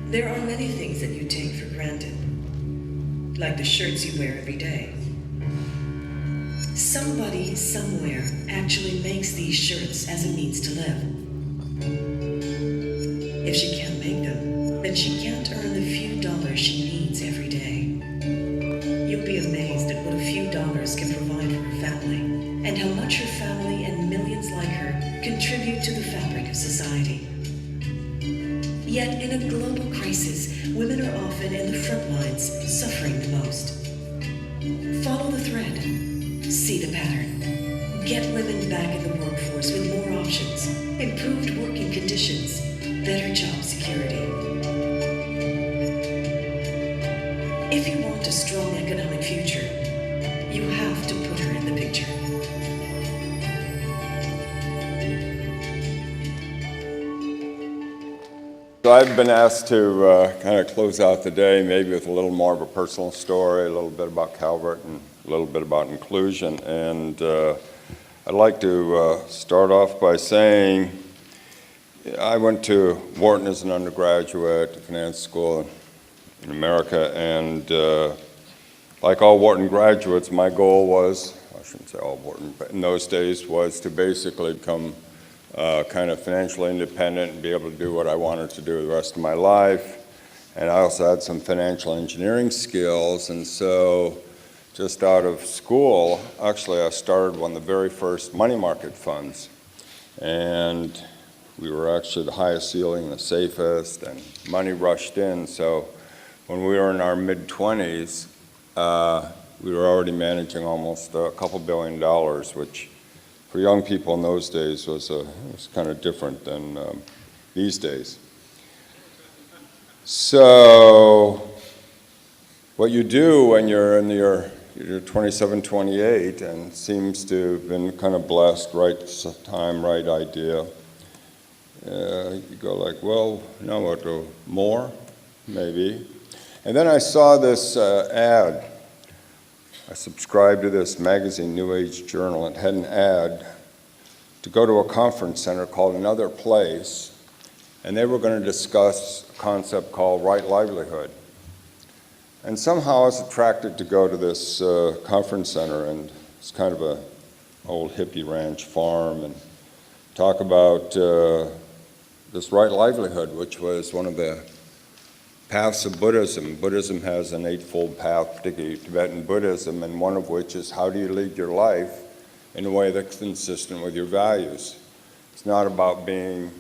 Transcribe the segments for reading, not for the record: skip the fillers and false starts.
There are many things that you take for granted, like the shirts you wear every day. Somebody, somewhere, actually makes these shirts as a means to live. If she can't make them, then she can't earn the few dollars she needs every day. You'll be amazed at what a few dollars can provide for her family, and how much her family and millions like her contribute to the fabric of society. Yet, in a global crisis, women are often in the front lines, suffering the most. Follow the thread. See the pattern. Get women back in the workforce with more options, improved working conditions, better job security. If you want a strong economic future, you have to put her in the picture. So I've been asked to kind of close out the day maybe with a little more of a personal story, a little bit about Calvert and a little bit about inclusion. And I'd like to start off by saying I went to Wharton as an undergraduate, finance school in America, and like all Wharton graduates, my goal was, I shouldn't say all Wharton, but in those days was to basically become kind of financially independent and be able to do what I wanted to do the rest of my life. And I also had some financial engineering skills, and so just out of school, actually I started one of the very first money market funds. And we were actually the highest ceiling, the safest, and money rushed in. So when we were in our mid-20s, we were already managing almost a couple $2 billion, which for young people in those days was kind of different than these days. So what you do when you're in you're 27, 28, and seems to have been kind of blessed, right time, right idea, you go like, well, now what, more? Maybe. And then I saw this ad. I subscribed to this magazine, New Age Journal. It had an ad to go to a conference center called Another Place, and they were going to discuss a concept called right livelihood. And somehow I was attracted to go to this conference center, and it's kind of an old hippie ranch farm, and talk about this right livelihood, which was one of the paths of Buddhism. Buddhism has an eightfold path, particularly Tibetan Buddhism, and one of which is how do you lead your life in a way that's consistent with your values. It's not about being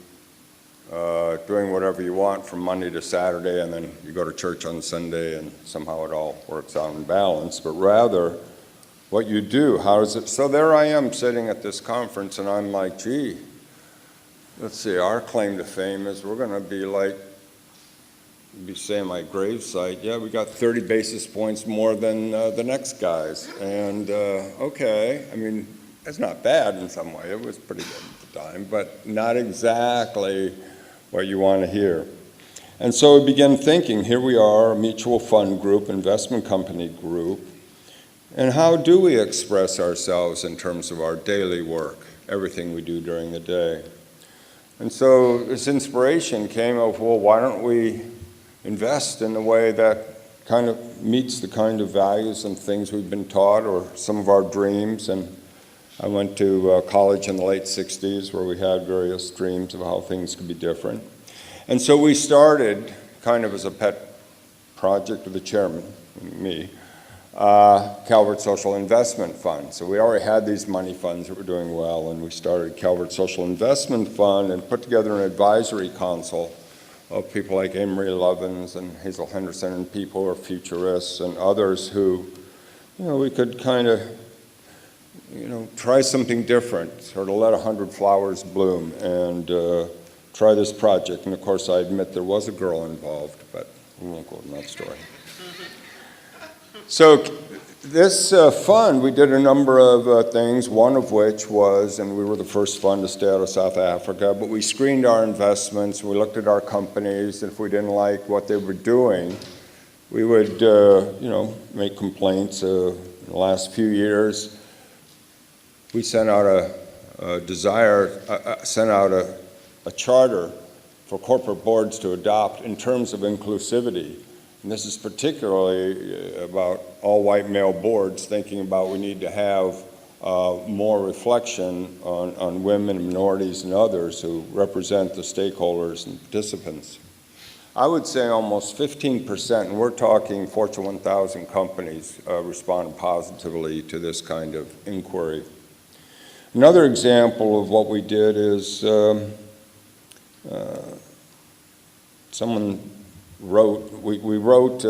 doing whatever you want from Monday to Saturday, and then you go to church on Sunday and somehow it all works out in balance, but rather what you do, how is it? So there I am sitting at this conference, and I'm like, gee, let's see, our claim to fame is we're going to be like, be saying my gravesite, yeah, we got 30 basis points more than the next guys. And okay, I mean, that's not bad in some way. It was pretty good at the time, but not exactly what you want to hear. And so we began thinking, here we are, a mutual fund group, investment company group, and how do we express ourselves in terms of our daily work, everything we do during the day? And so this inspiration came of, well, why don't we invest in a way that kind of meets the kind of values and things we've been taught or some of our dreams. And I went to college in the late 60s where we had various dreams of how things could be different. And so we started kind of as a pet project of the chairman, me, Calvert Social Investment Fund. So we already had these money funds that were doing well, and we started Calvert Social Investment Fund and put together an advisory council of people like Amory Lovins and Hazel Henderson and people who are futurists and others who, we could kind of, try something different, sort of let 100 flowers bloom and try this project. And of course, I admit there was a girl involved, but we won't go into that story. So this fund, we did a number of things, one of which was, and we were the first fund to stay out of South Africa, but we screened our investments, we looked at our companies, and if we didn't like what they were doing, we would, make complaints. In the last few years, we sent out a charter for corporate boards to adopt in terms of inclusivity. And this is particularly about all white male boards thinking about we need to have more reflection on women, minorities, and others who represent the stakeholders and participants. I would say almost 15%, and we're talking Fortune 1000 companies, respond positively to this kind of inquiry. Another example of what we did is someone wrote, we wrote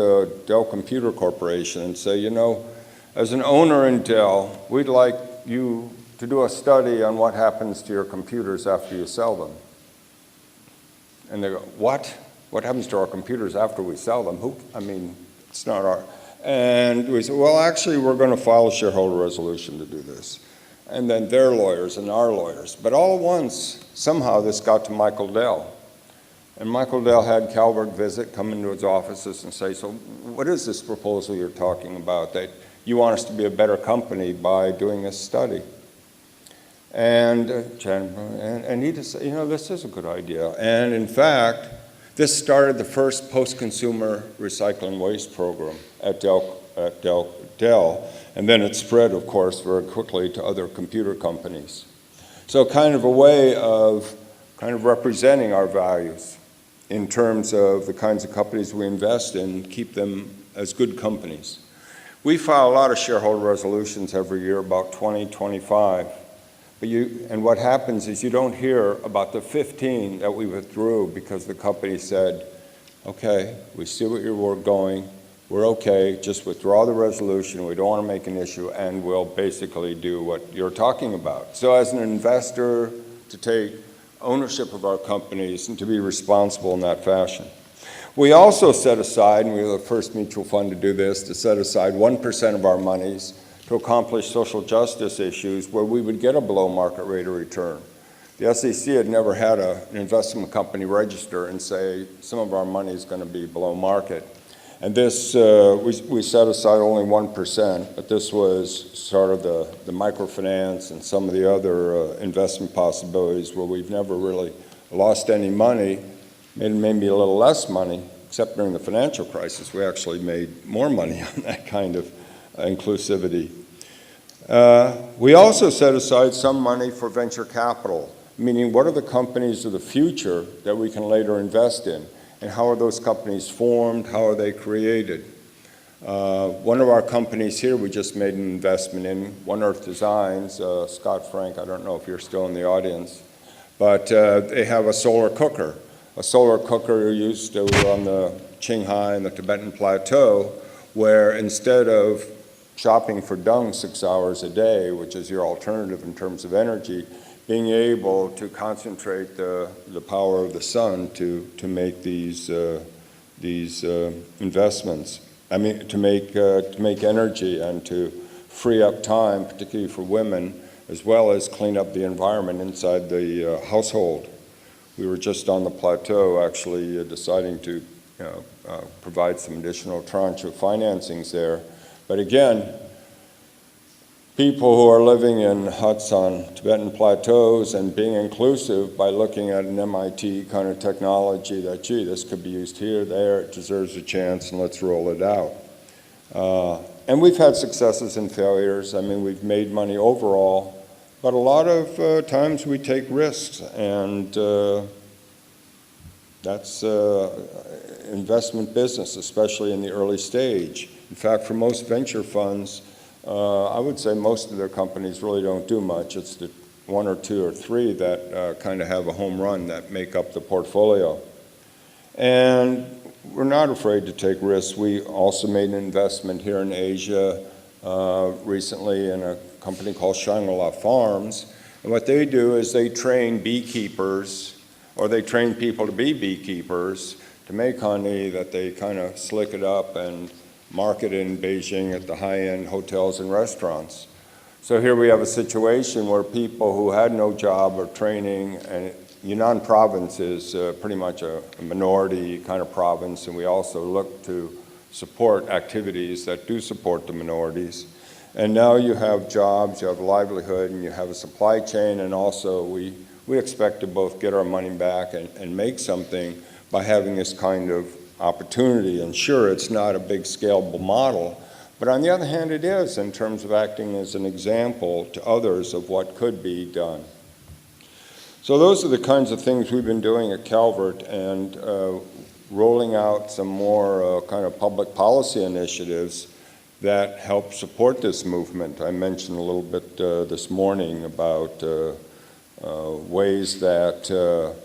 Dell Computer Corporation and say, you know, as an owner in Dell, we'd like you to do a study on what happens to your computers after you sell them. And they go, what? What happens to our computers after we sell them? I mean, it's not our. And we said, well, actually, we're going to file a shareholder resolution to do this. And then their lawyers and our lawyers. But all at once, somehow this got to Michael Dell. And Michael Dell had Calvert visit, come into his offices and say, so what is this proposal you're talking about, that you want us to be a better company by doing this study? And he just said, you know, this is a good idea. And in fact, this started the first post-consumer recycling waste program at Dell, and then it spread, of course, very quickly to other computer companies. So kind of a way of kind of representing our values in terms of the kinds of companies we invest in, keep them as good companies. We file a lot of shareholder resolutions every year, about 20, 25. And what happens is you don't hear about the 15 that we withdrew because the company said, okay, we see what you're going, we're okay, just withdraw the resolution, we don't want to make an issue, and we'll basically do what you're talking about. So as an investor, to take ownership of our companies and to be responsible in that fashion. We also set aside, and we were the first mutual fund to do this, to set aside 1% of our monies to accomplish social justice issues where we would get a below market rate of return. The SEC had never had an investment company register and say some of our money is going to be below market. And this, we set aside only 1%, but this was sort of the microfinance and some of the other investment possibilities where we've never really lost any money, made maybe a little less money, except during the financial crisis. We actually made more money on that kind of inclusivity. We also set aside some money for venture capital, meaning what are the companies of the future that we can later invest in, and how are those companies formed, how are they created? One of our companies here we just made an investment in, One Earth Designs, Scott Frank, I don't know if you're still in the audience, but they have a solar cooker used to on the Qinghai and the Tibetan Plateau, where instead of shopping for dung 6 hours a day, which is your alternative in terms of energy, being able to concentrate the power of the sun to make these investments. I mean, to make energy and to free up time, particularly for women, as well as clean up the environment inside the household. We were just on the plateau actually deciding to provide some additional tranche of financings there. But again, people who are living in huts on Tibetan plateaus and being inclusive by looking at an MIT kind of technology that, gee, this could be used here, there, it deserves a chance, and let's roll it out. And we've had successes and failures. I mean, we've made money overall, but a lot of times we take risks, and that's investment business, especially in the early stage. In fact, for most venture funds, I would say most of their companies really don't do much. It's the 1 or 2 or 3 that kind of have a home run that make up the portfolio. And we're not afraid to take risks. We also made an investment here in Asia recently in a company called Shangri-La Farms. And what they do is they train beekeepers, or they train people to be beekeepers, to make honey that they kind of slick it up and market in Beijing at the high-end hotels and restaurants. So here we have a situation where people who had no job or training, and Yunnan province is pretty much a minority kind of province, and we also look to support activities that do support the minorities. And now you have jobs, you have livelihood, and you have a supply chain, and also we expect to both get our money back and make something by having this kind of opportunity. And sure, it's not a big scalable model, but on the other hand, it is in terms of acting as an example to others of what could be done. So those are the kinds of things we've been doing at Calvert, and rolling out some more kind of public policy initiatives that help support this movement. I mentioned a little bit this morning about ways that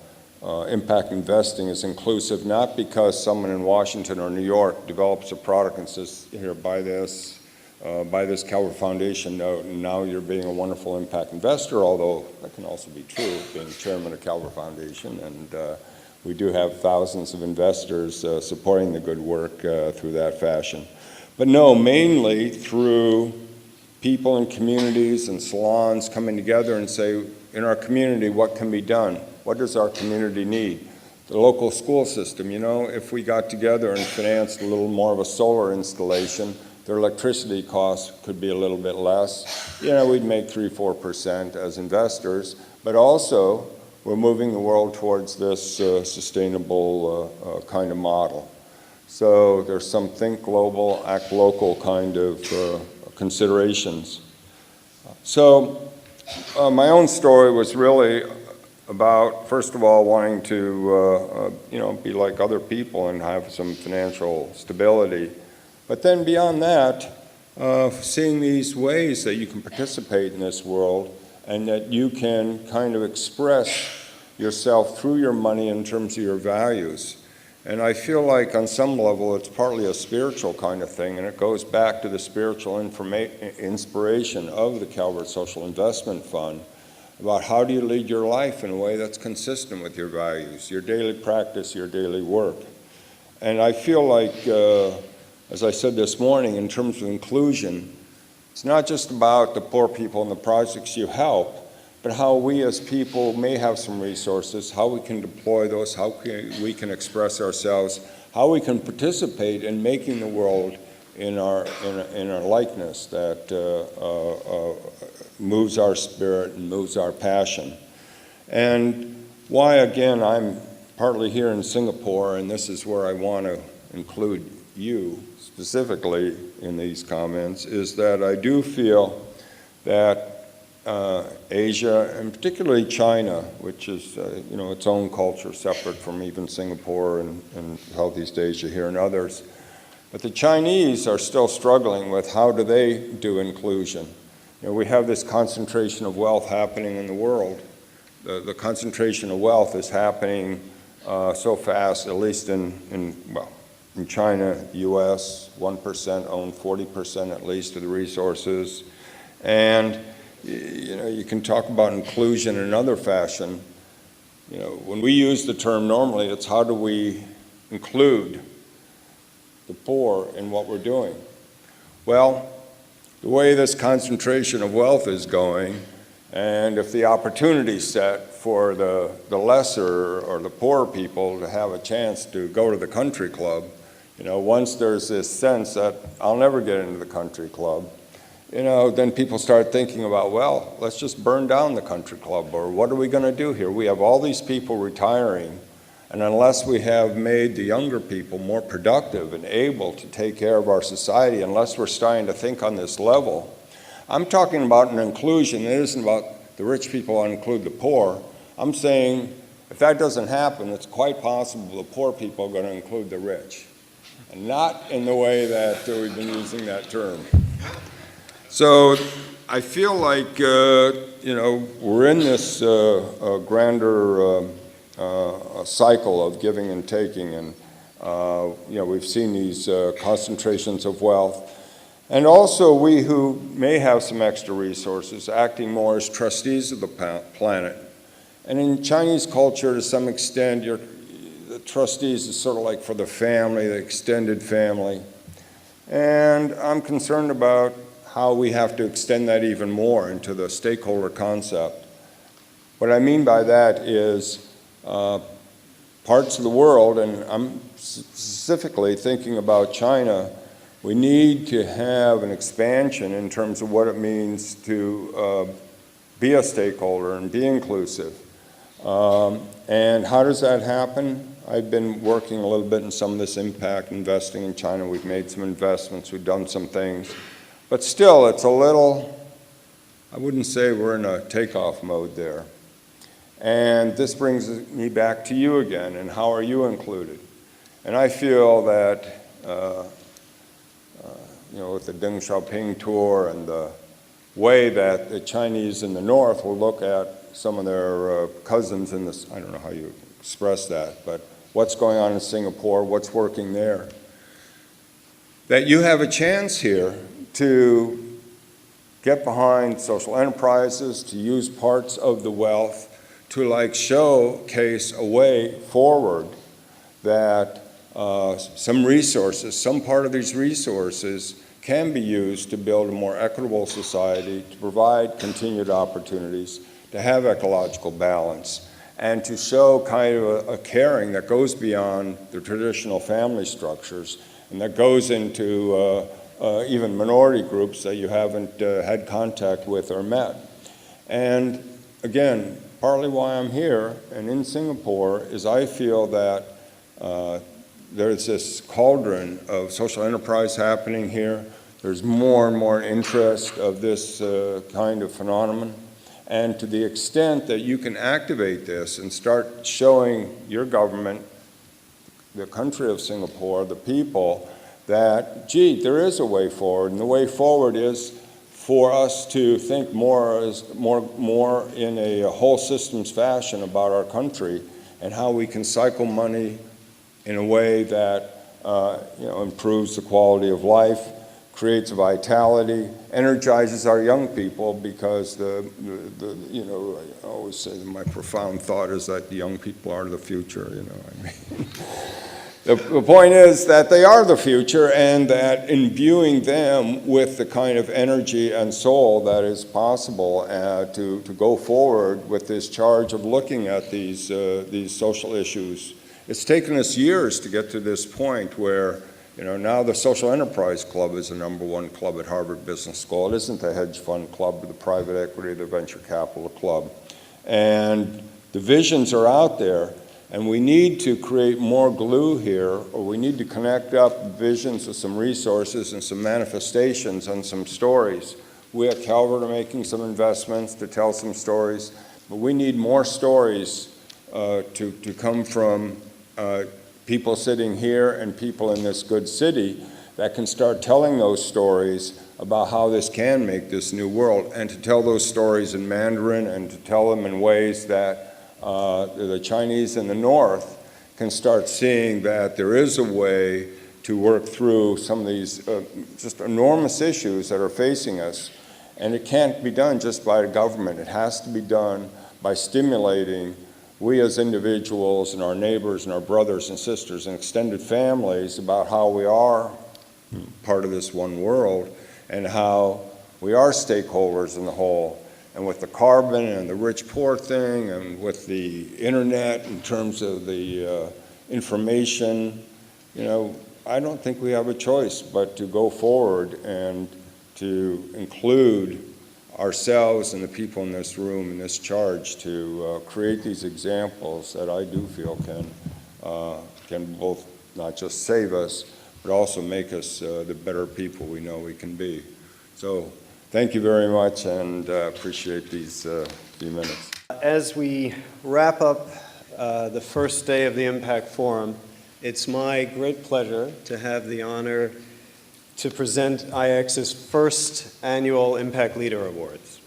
impact investing is inclusive, not because someone in Washington or New York develops a product and says, here, buy this Calvert Foundation note, and now you're being a wonderful impact investor, although that can also be true, being chairman of Calvert Foundation, and we do have thousands of investors supporting the good work through that fashion. But no, mainly through people and communities and salons coming together and say, in our community, what can be done? What does our community need? The local school system, if we got together and financed a little more of a solar installation, their electricity costs could be a little bit less. We'd make 3-4% as investors, but also we're moving the world towards this sustainable kind of model. So there's some think global, act local kind of considerations. So my own story was really about, first of all, wanting to be like other people and have some financial stability. But then beyond that, seeing these ways that you can participate in this world and that you can kind of express yourself through your money in terms of your values. And I feel like on some level it's partly a spiritual kind of thing, and it goes back to the spiritual inspiration of the Calvert Social Investment Fund about how do you lead your life in a way that's consistent with your values, your daily practice, your daily work. And I feel like, as I said this morning, in terms of inclusion, it's not just about the poor people and the projects you help, but how we as people may have some resources, how we can deploy those, how we can express ourselves, how we can participate in making the world in our likeness that moves our spirit and moves our passion. And why, again, I'm partly here in Singapore, and this is where I want to include you specifically in these comments, is that I do feel that Asia, and particularly China, which is its own culture, separate from even Singapore and Southeast Asia here and others. But the Chinese are still struggling with how do they do inclusion. We have this concentration of wealth happening in the world. The concentration of wealth is happening so fast, at least in China, the US, 1% own 40% at least of the resources. And you can talk about inclusion in another fashion. When we use the term normally, it's how do we include the poor in what we're doing? Well, the way this concentration of wealth is going, and if the opportunity set for the lesser or the poorer people to have a chance to go to the country club, once there's this sense that I'll never get into the country club, then people start thinking about, well, let's just burn down the country club, or what are we going to do here? We have all these people retiring, and unless we have made the younger people more productive and able to take care of our society, unless we're starting to think on this level, I'm talking about an inclusion. It isn't about the rich people include the poor. I'm saying if that doesn't happen, it's quite possible the poor people are going to include the rich, and not in the way that we've been using that term. So I feel like, we're in this grander cycle of giving and taking, and, we've seen these concentrations of wealth. And also we who may have some extra resources acting more as trustees of the planet. And in Chinese culture, to some extent, the trustees is sort of like for the family, the extended family. And I'm concerned about how we have to extend that even more into the stakeholder concept. What I mean by that is parts of the world, and I'm specifically thinking about China, We need to have an expansion in terms of what it means to be a stakeholder and be inclusive. And how does that happen? I've been working a little bit in some of this impact investing in China. We've made some investments, we've done some things. But still, it's a little, I wouldn't say we're in a takeoff mode there. And this brings me back to you again, and how are you included? And I feel that with the Deng Xiaoping tour and the way that the Chinese in the north will look at some of their cousins in this, I don't know how you express that, but what's going on in Singapore, what's working there, that you have a chance here to get behind social enterprises, to use parts of the wealth to showcase a way forward that some resources, some part of these resources can be used to build a more equitable society, to provide continued opportunities, to have ecological balance, and to show kind of a caring that goes beyond the traditional family structures and that goes into even minority groups that you haven't had contact with or met. And again, partly why I'm here and in Singapore is I feel that there's this cauldron of social enterprise happening here. There's more and more interest of this kind of phenomenon. And to the extent that you can activate this and start showing your government, the country of Singapore, the people, that, gee, there is a way forward. And the way forward is for us to think more in a whole systems fashion about our country and how we can cycle money in a way that improves the quality of life, creates vitality, energizes our young people, because I always say that my profound thought is that the young people are the future. The point is that they are the future, and that imbuing them with the kind of energy and soul that is possible to go forward with this charge of looking at these social issues. It's taken us years to get to this point where, now the Social Enterprise Club is the #1 club at Harvard Business School. It isn't the hedge fund club, the private equity, the venture capital club. And the visions are out there, and we need to create more glue here, or we need to connect up visions with some resources and some manifestations and some stories. We at Calvert are making some investments to tell some stories, but we need more stories to come from people sitting here and people in this good city that can start telling those stories about how this can make this new world, and to tell those stories in Mandarin and to tell them in ways that the Chinese in the north can start seeing that there is a way to work through some of these just enormous issues that are facing us. And it can't be done just by the government. It has to be done by stimulating we as individuals and our neighbors and our brothers and sisters and extended families about how we are part of this one world and how we are stakeholders in the whole. And with the carbon and the rich-poor thing and with the internet in terms of the information, I don't think we have a choice but to go forward and to include ourselves and the people in this room in this charge to create these examples that I do feel can both not just save us, but also make us the better people we know we can be. So thank you very much, and appreciate these few minutes. As we wrap up the first day of the Impact Forum, it's my great pleasure to have the honor to present IX's first annual Impact Leader Awards.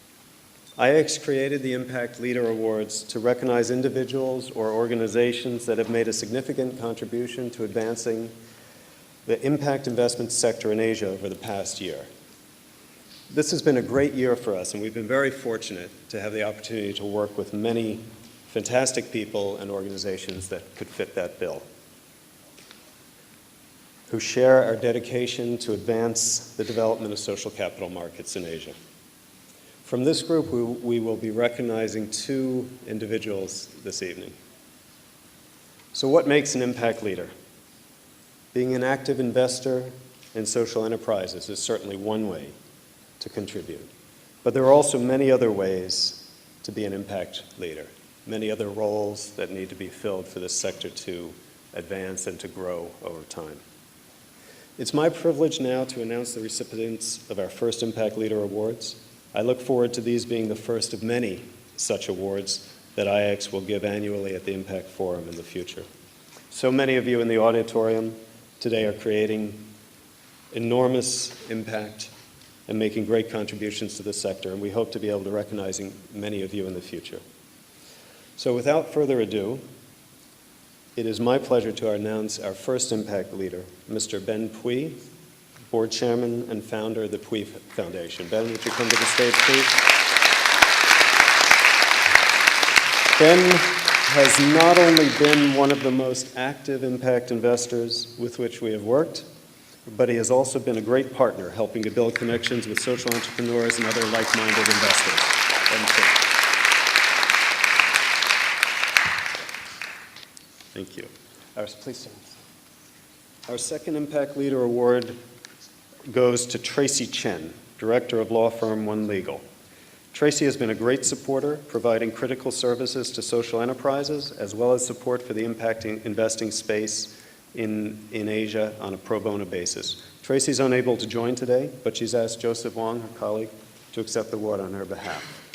IX created the Impact Leader Awards to recognize individuals or organizations that have made a significant contribution to advancing the impact investment sector in Asia over the past year. This has been a great year for us, and we've been very fortunate to have the opportunity to work with many fantastic people and organizations that could fit that bill, who share our dedication to advance the development of social capital markets in Asia. From this group, we will be recognizing 2 individuals this evening. So what makes an impact leader? Being an active investor, in social enterprises is certainly one way to contribute. But there are also many other ways to be an impact leader, many other roles that need to be filled for this sector to advance and to grow over time. It's my privilege now to announce the recipients of our first Impact Leader Awards. I look forward to these being the first of many such awards that IX will give annually at the Impact Forum in the future. So many of you in the auditorium today are creating enormous impact and making great contributions to the sector, and we hope to be able to recognize many of you in the future. So without further ado, it is my pleasure to announce our first impact leader, Mr. Ben Pui, Board Chairman and founder of the Pui Foundation. Ben, would you come to the stage, please? Ben has not only been one of the most active impact investors with which we have worked, but he has also been a great partner helping to build connections with social entrepreneurs and other like-minded investors. Ben, please. Thank you. Please stand. Our second Impact Leader Award goes to Tracy Chen, Director of law firm One Legal. Tracy has been a great supporter, providing critical services to social enterprises, as well as support for the impact investing space in Asia on a pro bono basis. Tracy's unable to join today, but she's asked Joseph Wong, her colleague, to accept the award on her behalf.